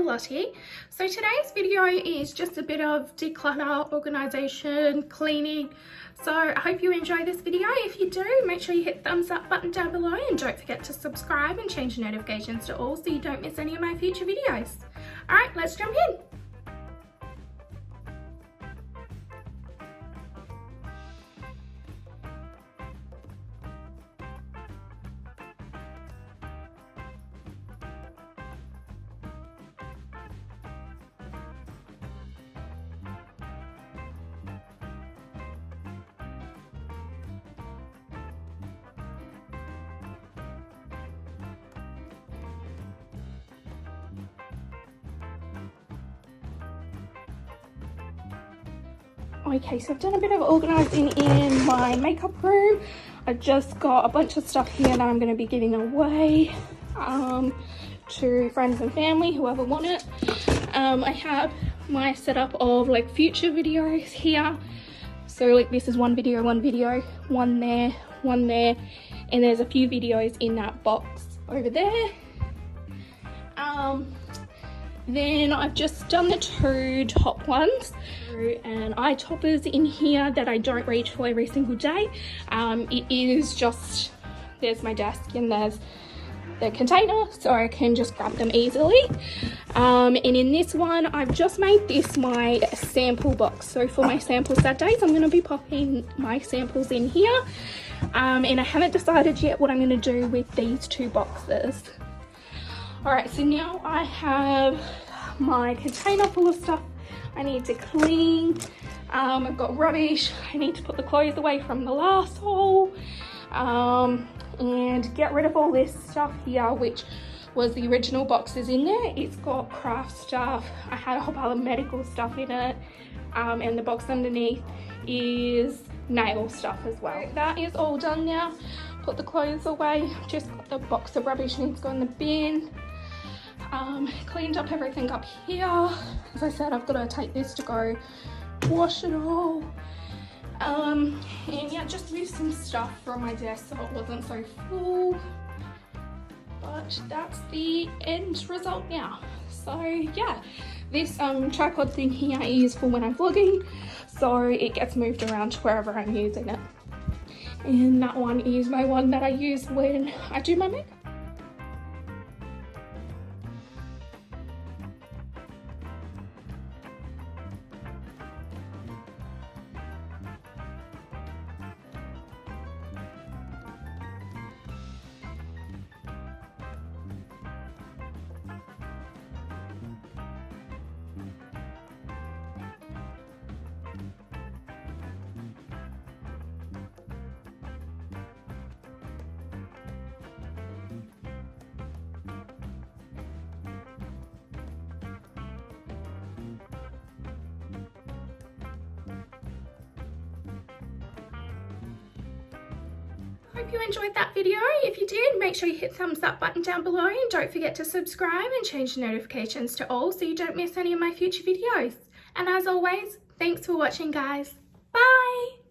Lottie. So today's video is just a bit of declutter, organisation, cleaning. So I hope you enjoy this video. If you do, make sure you hit the thumbs up button down below and don't forget to subscribe and change your notifications to all so you don't miss any of my future videos. Alright, let's jump in. Okay, so I've done a bit of organising in my makeup room. I've just got a bunch of stuff here that I'm going to be giving away to friends and family, whoever want it. I have my setup of like future videos here. So like this is one video, one there, and there's a few videos in that box over there. Then I've just done the two top ones and eye toppers in here that I don't reach for every single day. It is just, there's my desk and there's the container so I can just grab them easily. And in this one I've just made this my sample box. So for my sample Saturdays I'm going to be popping my samples in here. And I haven't decided yet what I'm going to do with these two boxes. Alright, so now I have my container full of stuff I need to clean. I've got rubbish. I need to put the clothes away from the last haul. And get rid of all this stuff here, which was the original boxes in there. It's got craft stuff. I had a whole pile of medical stuff in it. And the box underneath is nail stuff as well. That is all done now. Put the clothes away. Just got the box of rubbish needs to go in the bin. Cleaned up everything up here. As I said, I've got to take this to go wash it all. And yeah, just moved some stuff from my desk so it wasn't so full. But that's the end result now. So yeah, this tripod thing here is for when I'm vlogging, so it gets moved around to wherever I'm using it. And that one is my one that I use when I do my makeup. Hope you enjoyed that video. If you did, make sure you hit the thumbs up button down below and don't forget to subscribe and change the notifications to all so you don't miss any of my future videos. And as always, thanks for watching guys. Bye!